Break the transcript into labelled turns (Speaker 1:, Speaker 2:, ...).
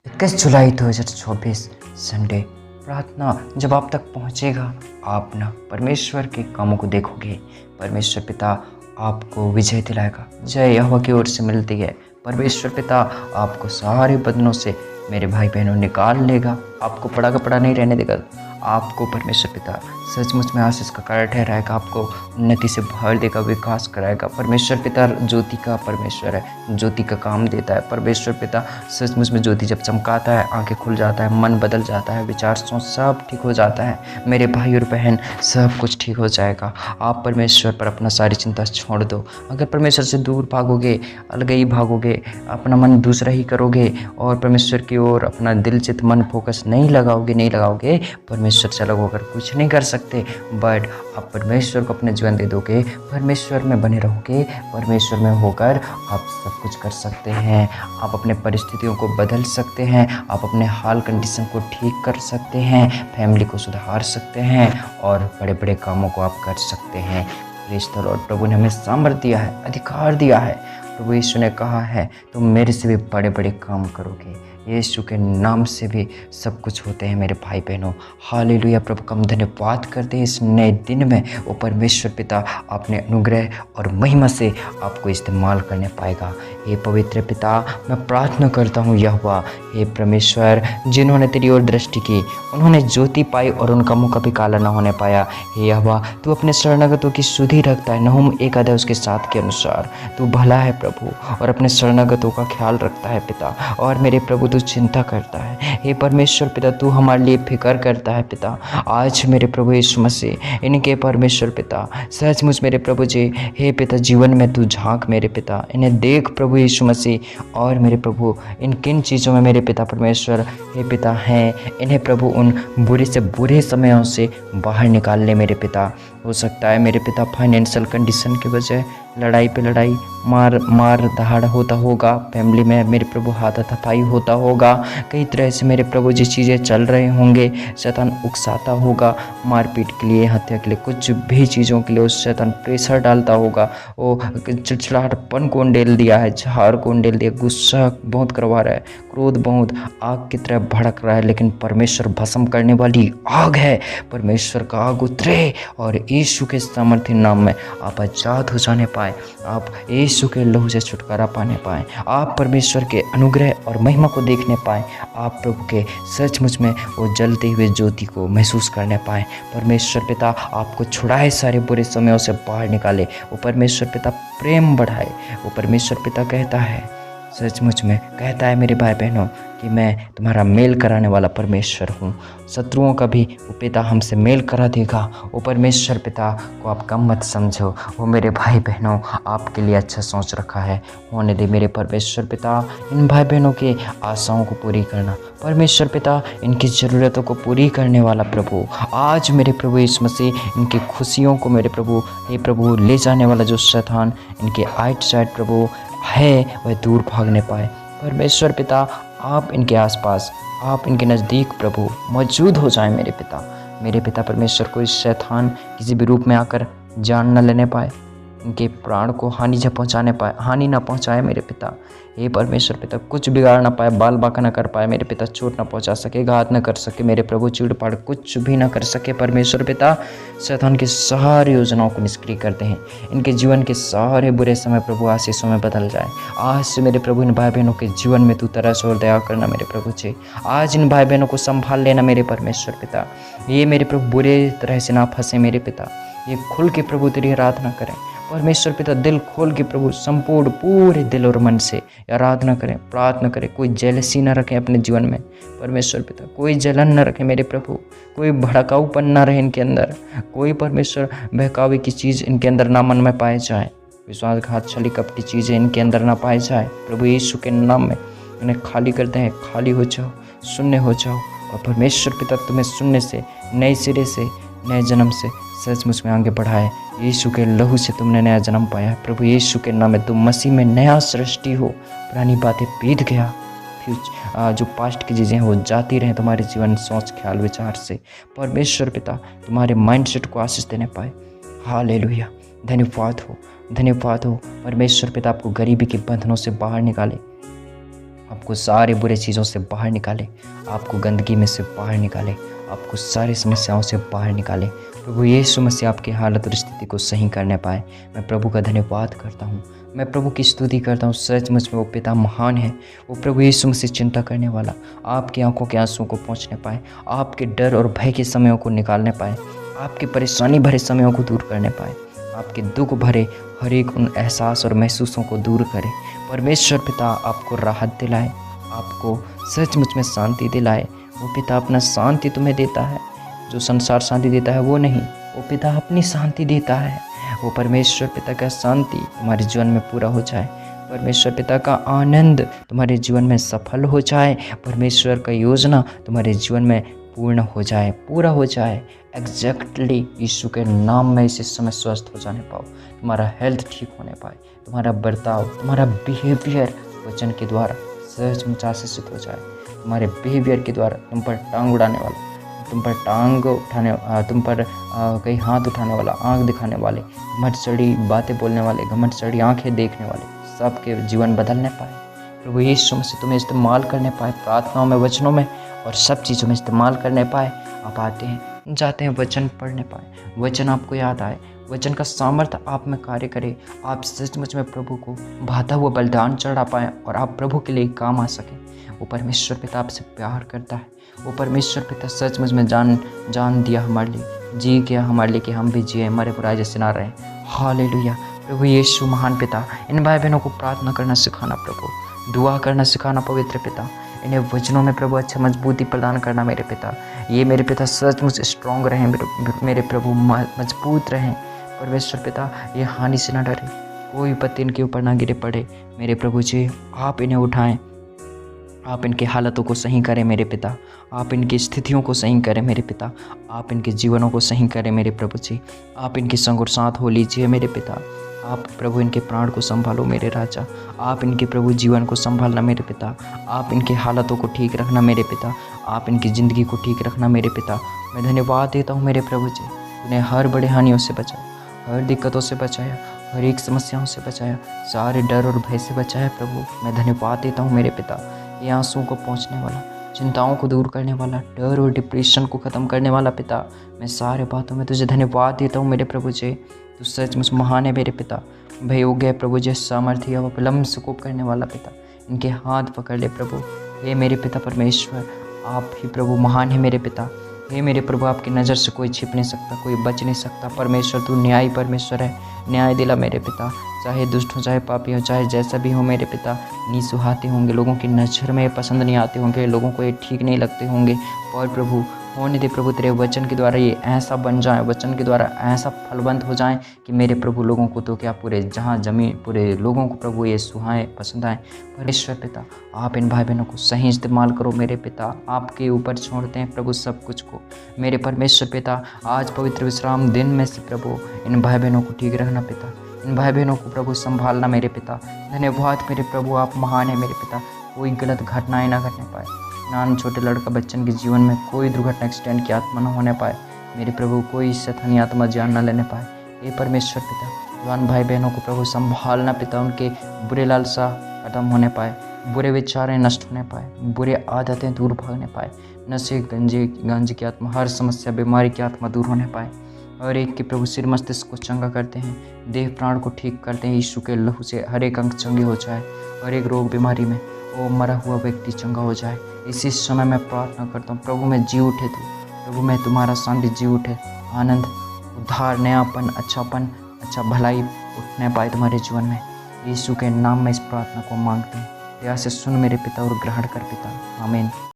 Speaker 1: 21 जुलाई 2024 Sunday प्रार्थना जब आप तक पहुंचेगा, आप ना परमेश्वर के कामों को देखोगे। परमेश्वर पिता आपको विजय दिलाएगा। जय यहोवा की ओर से मिलती है। परमेश्वर पिता आपको सारे बंधनों से मेरे भाई बहनों निकाल लेगा। आपको पड़ा का पड़ा नहीं रहने देगा। आपको परमेश्वर पिता सचमुच में आशीष का कारण ठहराएगा। आपको उन्नति से भर देगा, विकास कराएगा। परमेश्वर पिता ज्योति का परमेश्वर है, ज्योति का काम देता है। परमेश्वर पिता सचमुच में ज्योति जब चमकाता है, आंखें खुल जाता है, मन बदल जाता है, विचार सोच सब ठीक हो जाता है। मेरे भाई और बहन सब कुछ ठीक हो जाएगा। आप परमेश्वर पर अपना सारी चिंता छोड़ दो। अगर परमेश्वर से दूर भागोगे, अलग ही भागोगे, अपना मन दूसरा ही करोगे और परमेश्वर की ओर अपना दिल चित मन फोकस नहीं लगाओगे, परमेश्वर से अलग होकर कुछ नहीं कर सकते। बट आप परमेश्वर को अपने जीवन दे दोगे, परमेश्वर में बने रहोगे, परमेश्वर में होकर आप सब कुछ कर सकते हैं। आप अपने परिस्थितियों को बदल सकते हैं, आप अपने हाल कंडीशन को ठीक कर सकते हैं, फैमिली को सुधार सकते हैं और बड़े बड़े कामों को आप कर सकते हैं। Praise the Lord. प्रभु ने हमें सामर्थ्य दिया है, अधिकार दिया है। प्रभु यीशु ने कहा है तुम मेरे से भी बड़े बड़े काम करोगे। यीशु के नाम से भी सब कुछ होते हैं मेरे भाई बहनों। हालेलुया। प्रभु का हम धन्यवाद करते हैं इस नए दिन में। वो परमेश्वर पिता अपने अनुग्रह और महिमा से आपको इस्तेमाल करने पाएगा। हे पवित्र पिता, मैं प्रार्थना करता हूँ यहोवा, हे परमेश्वर, जिन्होंने तेरी ओर दृष्टि की उन्होंने ज्योति पाई और उनका मुँह कभी काला न होने पाया। हे यहोवा, तू अपने शरणागतों की सुधि रखता है। नहूम 1 उसके 7 के अनुसार तू भला है प्रभु और अपने शरणागतों का ख्याल रखता है पिता। और मेरे प्रभु तू चिंता करता है। हे परमेश्वर पिता, तू हमारे लिए फिक्र करता है पिता। आज मेरे प्रभु यीशु मसीह इनके परमेश्वर पिता सचमुच मेरे प्रभु जी, हे पिता, जीवन में तू झांक मेरे पिता, इन्हें देख प्रभु यीशु मसीह। और मेरे प्रभु इन किन चीज़ों में मेरे पिता परमेश्वर हे पिता हैं, इन्हें प्रभु उन बुरे से बुरे समयों से बाहर निकाल ले मेरे पिता। हो सकता है मेरे पिता फाइनेंशियल कंडीशन की वजह लड़ाई पे लड़ाई, मार दहाड़ होता होगा, फैमिली में मेरे प्रभु हाथापाई होता होगा, कई तरह से मेरे प्रभु जी चीज़ें चल रहे होंगे। शैतान उकसाता होगा मारपीट के लिए, हत्या के लिए, कुछ भी चीज़ों के लिए उस शैतान प्रेशर डालता होगा। वो चिड़चिड़ाहटपन कौन डेल दिया है, झाड़ कौन डेल दिया, गुस्सा बहुत करवा रहा है, क्रोध बहुत आग की तरह भड़क रहा है। लेकिन परमेश्वर भस्म करने वाली आग है। परमेश्वर का आग उतरे और यीशु के सामर्थ्य नाम में आप आजाद हो जाने पाए, आप यीशु के लहू से छुटकारा पाने पाए, आप परमेश्वर के अनुग्रह और महिमा को देखने पाए, आप प्रभु के सचमुच में वो जलते हुए ज्योति को महसूस करने पाए। परमेश्वर पिता आपको छुड़ाए, सारे बुरे समयों से बाहर निकाले। वो परमेश्वर पिता प्रेम बढ़ाए। वो परमेश्वर पिता कहता है, सचमुच में कहता है मेरे भाई बहनों कि मैं तुम्हारा मेल कराने वाला परमेश्वर हूँ। शत्रुओं का भी वो पिता हमसे मेल करा देगा। वो परमेश्वर पिता को आप कम मत समझो। वो मेरे भाई बहनों आपके लिए अच्छा सोच रखा है। होने दे मेरे परमेश्वर पिता इन भाई बहनों की आशाओं को पूरी करना। परमेश्वर पिता इनकी ज़रूरतों को पूरी करने वाला प्रभु, आज मेरे प्रभु यीशु मसीह इनकी खुशियों को मेरे प्रभु हे प्रभु ले जाने वाला जो शैतान इनके आइट साइड प्रभु है वह दूर भागने पाए। परमेश्वर पिता आप इनके आसपास, आप इनके नज़दीक प्रभु मौजूद हो जाए मेरे पिता। मेरे पिता परमेश्वर को इस शैतान किसी भी रूप में आकर जान न लेने पाए, इनके प्राण को हानि ना पहुंचाए मेरे पिता। हे परमेश्वर पिता कुछ बिगाड़ ना पाए, बाल बांका ना कर पाए मेरे पिता, चोट ना पहुंचा सके, घात न कर सके मेरे प्रभु, चीड़ फाड़ कुछ भी ना कर सके। परमेश्वर पिता शैतान की सारी योजनाओं को निष्क्रिय करते हैं। इनके जीवन के सारे बुरे समय प्रभु आशीषों में बदल जाए। आज से मेरे प्रभु इन भाई बहनों के जीवन में तू तरस और दया करना मेरे प्रभु जी। आज इन भाई बहनों को संभाल लेना मेरे परमेश्वर पिता। ये मेरे प्रभु बुरे तरह से ना फंसे मेरे पिता, ये खुल के प्रभु तेरी आराधना करें। परमेश्वर पिता दिल खोल के प्रभु संपूर्ण पूरे दिल और मन से आराधना करें, प्रार्थना करें। कोई जेलसी ना रखें अपने जीवन में परमेश्वर पिता, कोई जलन न रखें मेरे प्रभु, कोई भड़काऊपन ना रहे इनके अंदर, कोई परमेश्वर बहकावे की चीज़ इनके अंदर ना मन में पाए जाए, विश्वासघात छली कपटी चीज़ें इनके अंदर ना पाए जाए। प्रभु यीशु के नाम में इन्हें खाली करते हैं, खाली हो जाओ, शून्य हो जाओ। और परमेश्वर पिता तुम्हें शून्य से नए सिरे से नए जन्म से सचमुच में आगे बढ़ाए। यीशु के लहू से तुमने नया जन्म पाया। प्रभु यीशु के नाम में तुम मसीह में नया सृष्टि हो। पुरानी बातें बीत गया, जो पास्ट की चीज़ें हैं वो जाती रहें तुम्हारे जीवन सोच ख्याल विचार से। परमेश्वर पिता तुम्हारे माइंडसेट को आशीष देने पाए। हालेलुया। धन्यवाद हो परमेश्वर पिता आपको गरीबी के बंधनों से बाहर निकाले, आपको सारे बुरे चीज़ों से बाहर निकाले, आपको गंदगी में से बाहर निकाले, आपको सारी समस्याओं से बाहर निकाले। प्रभु यीशु मसीह आपकी हालत और स्थिति को सही करने पाए। मैं प्रभु का धन्यवाद करता हूँ, मैं प्रभु की स्तुति करता हूँ। सचमुच में वो पिता महान है। वो प्रभु यीशु मसीह चिंता करने वाला आपकी आंखों के आंसुओं को पहुँचने पाए, आपके डर और भय के समयों को निकालने पाए, आपके परेशानी भरे समयों को दूर करने पाए, आपके दुख भरे हर एक उन एहसास और महसूसों को दूर करे। परमेश्वर पिता आपको राहत दिलाए, आपको सचमुच में शांति दिलाए। वो पिता अपना शांति तुम्हें देता है, जो संसार शांति देता है वो नहीं, वो पिता अपनी शांति देता है। वो परमेश्वर पिता का शांति तुम्हारे जीवन में पूरा हो जाए, परमेश्वर पिता का आनंद तुम्हारे जीवन में सफल हो जाए, परमेश्वर का योजना तुम्हारे जीवन में पूर्ण हो जाए, पूरा हो जाए। एग्जैक्टली यीशु के नाम में इस समय स्वस्थ हो जाने पाओ, तुम्हारा हेल्थ ठीक होने पाए, तुम्हारा बर्ताव, तुम्हारा बिहेवियर वचन के द्वारा सचमुच आशीषित हो जाए। तुम्हारे बिहेवियर के द्वारा तुम पर टांग उड़ाने वाला, तुम पर टांग उठाने, तुम पर कहीं हाथ उठाने वाला, आंख दिखाने वाले, घमंड चढ़ी बातें बोलने वाले, घमंड चढ़ी आंखें देखने वाले, सबके जीवन बदलने पाए। प्रभु यीशु मसीह तुम्हें इस्तेमाल करने पाए, प्रार्थनाओं में, वचनों में और सब चीज़ों में इस्तेमाल करने पाए। आप आते हैं जाते हैं, वचन पढ़ने पाए, वचन आपको याद आए, वचन का सामर्थ्य आप में कार्य करे, आप सचमुच में प्रभु को भाता हुआ बलिदान चढ़ा पाएँ और आप प्रभु के लिए काम आ सकें। वो परमेश्वर पिता आपसे प्यार करता है। वो परमेश्वर पिता सचमुच में जान दिया हमारे लिए, जी गया हमारे लिए कि हम भी जिए, मरे बुराई जैसे ना रहें। हालेलुया। प्रभु यीशु महान पिता, इन भाई बहनों को प्रार्थना करना सिखाना प्रभु, दुआ करना सिखाना पवित्र पिता, इन्हें वचनों में प्रभु अच्छा मजबूती प्रदान करना मेरे पिता। ये मेरे पिता सचमुच स्ट्रॉन्ग रहें मेरे प्रभु, मजबूत रहें परमेश्वर पिता। ये हानि से ना डरे, कोई विपत्ति इनके ऊपर ना गिरे पड़े मेरे प्रभु जी। आप इन्हें उठाएं, आप इनकी हालतों को सही करें मेरे पिता, आप इनकी स्थितियों को सही करें मेरे पिता, आप इनके जीवनों को सही करें मेरे प्रभु जी। आप इनके संग और साथ हो लीजिए मेरे पिता। आप प्रभु इनके प्राण को संभालो मेरे राजा, आप इनके प्रभु जीवन को संभालना मेरे पिता, आप इनकी हालतों को ठीक रखना मेरे पिता, आप इनकी ज़िंदगी को ठीक रखना मेरे पिता। मैं धन्यवाद देता हूँ मेरे प्रभु जी, उन्हें हर बड़े हानियों से बचाया, हर दिक्कतों से बचाया, हर एक समस्याओं से बचाया, सारे डर और भय से बचाया प्रभु। मैं धन्यवाद देता हूँ मेरे पिता। ये आंसुओं को पहुँचने वाला, चिंताओं को दूर करने वाला, डर और डिप्रेशन को ख़त्म करने वाला पिता, मैं सारे बातों में तुझे धन्यवाद देता हूँ मेरे प्रभु जी। तू सचमुच महान है मेरे पिता। भय हो गए प्रभु जी, सामर्थ्य व विलम्ब से कोप करने वाला पिता, इनके हाथ पकड़ ले प्रभु। हे मेरे पिता परमेश्वर, आप ही प्रभु महान है मेरे पिता। हे मेरे प्रभु, आपकी नज़र से कोई छिप नहीं सकता, कोई बच नहीं सकता परमेश्वर। तू न्यायी परमेश्वर है, न्याय दिला मेरे पिता। चाहे दुष्ट हो, चाहे पापी हो, चाहे जैसा भी हो मेरे पिता, नहीं सुहाते होंगे, लोगों की नज़र में पसंद नहीं आते होंगे, लोगों को ये ठीक नहीं लगते होंगे, और प्रभु होने दे प्रभु तेरे वचन के द्वारा ये ऐसा बन जाए, वचन के द्वारा ऐसा फलवंत हो जाए कि मेरे प्रभु लोगों को तो क्या पूरे जहाँ जमीन पूरे लोगों को प्रभु ये सुहाए, पसंद आए। परमेश्वर पिता, आप इन भाई बहनों को सही इस्तेमाल करो मेरे पिता। आपके ऊपर छोड़ते हैं प्रभु सब कुछ को मेरे परमेश्वर पिता। आज पवित्र विश्राम दिन में से प्रभु इन भाई बहनों को ठीक रखना पिता, इन भाई बहनों को प्रभु संभालना मेरे पिता। धन्यवाद मेरे प्रभु, आप महान है मेरे पिता। कोई गलत घटनाएं ना घटने पाए, नान छोटे लड़का बच्चन के जीवन में कोई दुर्घटना एक्सीडेंट की आत्मा न होने पाए मेरे प्रभु, कोई शैतानी आत्मा जान न लेने पाए। ये परमेश्वर पिता, जवान भाई बहनों को प्रभु संभालना पिता, उनके बुरे लालसा खत्म होने पाए, बुरे विचारें नष्ट होने पाए, बुरे आदतें दूर भागने पाए, नशे गांजे की आत्मा, हर समस्या बीमारी की आत्मा दूर होने पाए। और एक के प्रभु सिर मस्तिष्क को चंगा करते हैं, देह प्राण को ठीक करते हैं। यीशु के लहू से हर एक अंग चंगे हो जाए, और एक रोग बीमारी में वो मरा हुआ व्यक्ति चंगा हो जाए। इसी समय मैं प्रार्थना करता हूँ प्रभु, मैं जी उठे तू प्रभु, मैं तुम्हारा शांति जी उठे, आनंद, उद्धार, नयापन, अच्छापन, अच्छा भलाई उठने पाए तुम्हारे जीवन में। यीशु के नाम में इस प्रार्थना को मांगते हैं, दया से सुन मेरे पिता और ग्रहण कर पिता। आमीन।